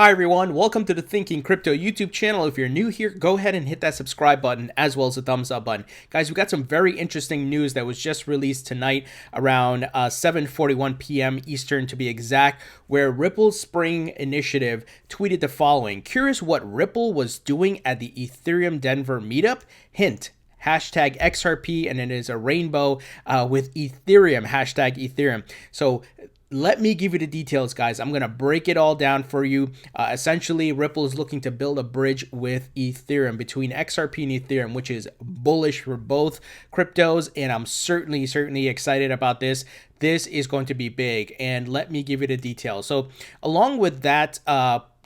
Hi everyone, welcome to the Thinking Crypto YouTube channel. If you're new here, go ahead and hit that subscribe button as well as the thumbs up button. Guys, we got some very interesting news that was just released tonight around 7:41 p.m. Eastern to be exact, where Ripple's Spring Initiative tweeted the following. Curious what Ripple was doing at the Ethereum Denver meetup? Hint. Hashtag XRP, and it is a rainbow with Ethereum, hashtag Ethereum. So let me give you the details, guys. I'm going to break it all down for you. Essentially, Ripple is looking to build a bridge with Ethereum between XRP and Ethereum, which is bullish for both cryptos, and I'm certainly excited about this. This is going to be big, and let me give you the details. So along with that,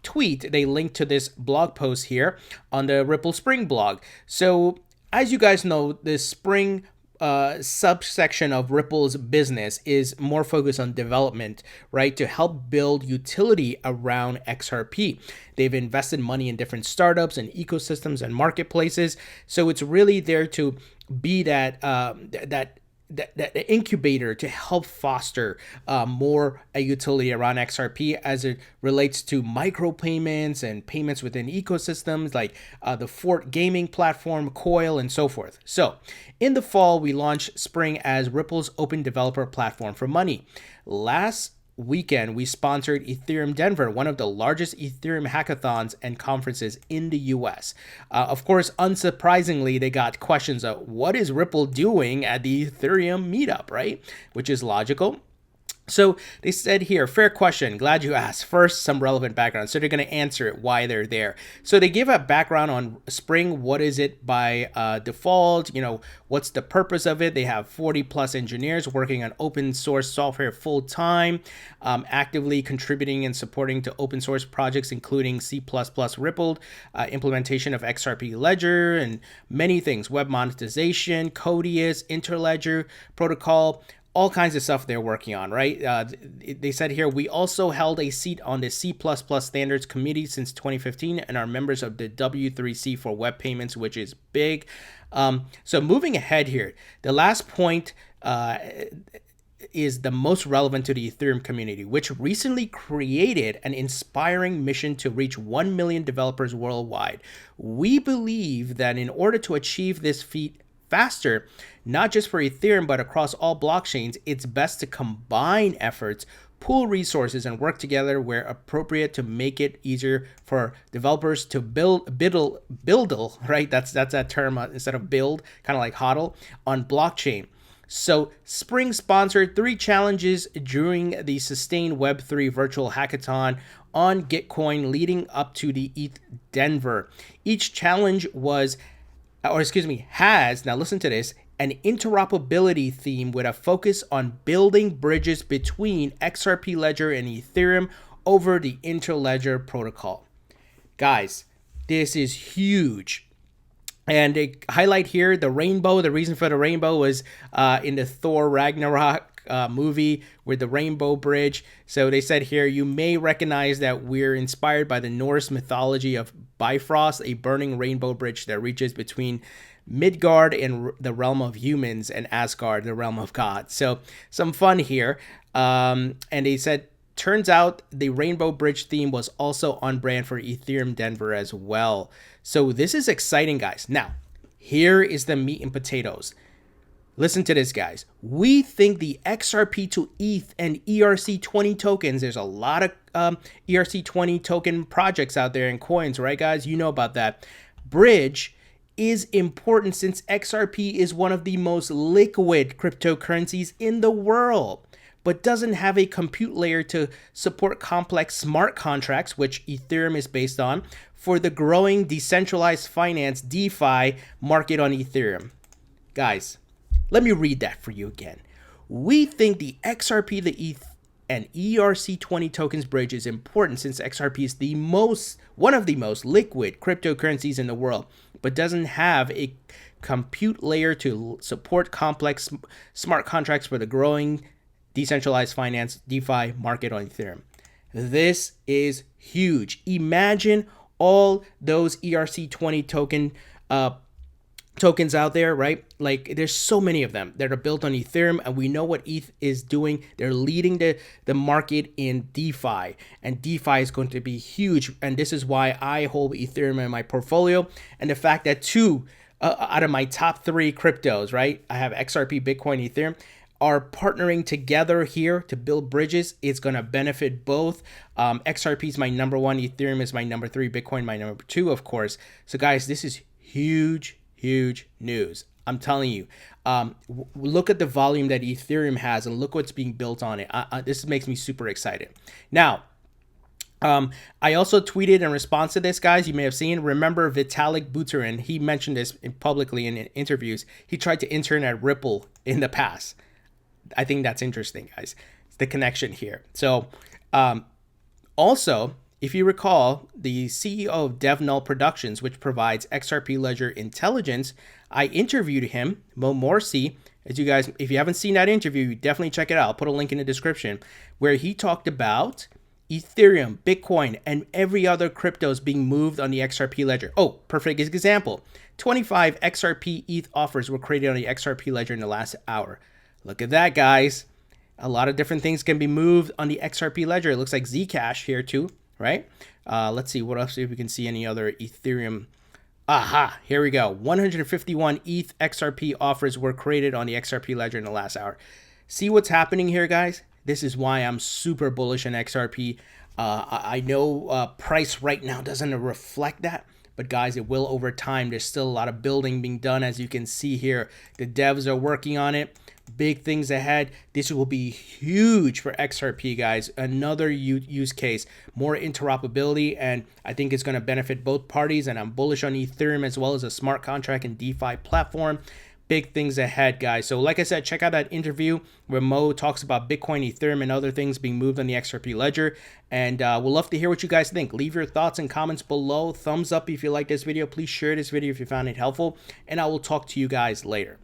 tweet, they linked to this blog post here on the Ripple Spring blog. So as you guys know, this Spring subsection of Ripple's business is more focused on development, right? To help build utility around XRP. They've invested money in different startups and ecosystems and marketplaces. So it's really there to be that incubator to help foster more utility around XRP as it relates to micropayments and payments within ecosystems like the Fort gaming platform, Coil, and so forth. So in the fall, we launched Spring as Ripple's open developer platform for money. Last weekend, we sponsored Ethereum Denver, one of the largest Ethereum hackathons and conferences in the US. Of course, unsurprisingly, they got questions of what is Ripple doing at the Ethereum meetup, right? Which is logical. So they said here, fair question, glad you asked. First, some relevant background. So they're going to answer it, why they're there. So they give a background on Spring. What is it by default? You know, what's the purpose of it? They have 40 plus engineers working on open source software full time, actively contributing and supporting to open source projects, including C++ Rippled, implementation of XRP Ledger, and many things, web monetization, Codius, Interledger protocol, all kinds of stuff they're working on, right? They said here, we also held a seat on the C++ Standards Committee since 2015 and are members of the W3C for web payments, which is big. So moving ahead here, the last point is the most relevant to the Ethereum community, which recently created an inspiring mission to reach 1 million developers worldwide. We believe that in order to achieve this feat faster, not just for Ethereum, but across all blockchains, it's best to combine efforts, pool resources, and work together where appropriate to make it easier for developers to build, right? That's that term instead of build, kind of like hodl, on blockchain. So Spring sponsored 3 challenges during the Sustained Web3 virtual hackathon on Gitcoin leading up to the ETH Denver. Each challenge has, now listen to this, an interoperability theme with a focus on building bridges between XRP Ledger and Ethereum over the Interledger protocol. Guys, this is huge. And they highlight here the rainbow. The reason for the rainbow was in the Thor Ragnarok movie with the rainbow bridge. So they said here, you may recognize that we're inspired by the Norse mythology of Bifrost, a burning rainbow bridge that reaches between Midgard and the realm of humans and Asgard, the realm of gods. So some fun here. And they said, turns out the rainbow bridge theme was also on brand for Ethereum Denver as well. So this is exciting, guys. Now, here is the meat and potatoes. Listen to this, guys. We think the XRP to ETH and ERC-20 tokens, there's a lot of ERC-20 token projects out there and coins, right, guys? You know about that. Bridge is important since XRP is one of the most liquid cryptocurrencies in the world, but doesn't have a compute layer to support complex smart contracts, which Ethereum is based on, for the growing decentralized finance DeFi market on Ethereum. Guys, let me read that for you again. We think the XRP, the ETH, and ERC-20 tokens bridge is important since XRP is one of the most liquid cryptocurrencies in the world, but doesn't have a compute layer to support complex smart contracts for the growing decentralized finance DeFi market on Ethereum. This is huge. Imagine all those ERC-20 token tokens out there, right? Like there's so many of them that are built on Ethereum, and we know what ETH is doing. They're leading the market in DeFi, and DeFi is going to be huge. And this is why I hold Ethereum in my portfolio. And the fact that two out of my top 3 cryptos, right? I have XRP, Bitcoin, Ethereum, are partnering together here to build bridges. It's going to benefit both. XRP is my number 1, Ethereum is my number 3, Bitcoin my number 2, of course. So guys, this is huge news. I'm telling you, look at the volume that Ethereum has and look what's being built on it. This makes me super excited. Now, I also tweeted in response to this, guys. You may have seen, remember Vitalik Buterin, he mentioned this publicly in interviews. He tried to intern at Ripple in the past. I think that's interesting, guys. It's the connection here. So also, if you recall, the CEO of DevNull Productions, which provides XRP Ledger intelligence, I interviewed him, Mo Morsi. As you guys, if you haven't seen that interview, definitely check it out. I'll put a link in the description, where he talked about Ethereum, Bitcoin, and every other cryptos being moved on the XRP Ledger. Oh, perfect example. 25 XRP ETH offers were created on the XRP Ledger in the last hour. Look at that, guys. A lot of different things can be moved on the XRP Ledger. It looks like Zcash here too, right? Let's see what else, see if we can see any other Ethereum. Aha, here we go. 151 ETH XRP offers were created on the XRP Ledger in the last hour. See what's happening here, guys? This is why I'm super bullish on XRP. I know price right now doesn't reflect that, but guys, it will over time. There's still a lot of building being done, as you can see here. The devs are working on it. Big things ahead. This will be huge for XRP, guys. Another use case, more interoperability, and I think it's going to benefit both parties. And I'm bullish on Ethereum as well as a smart contract and DeFi platform. Big things ahead, guys. So like I said, check out that interview where Mo talks about Bitcoin, Ethereum, and other things being moved on the XRP Ledger. And we'll love to hear what you guys think. Leave your thoughts and comments below. Thumbs up if you like this video. Please share this video if you found it helpful. And I will talk to you guys later.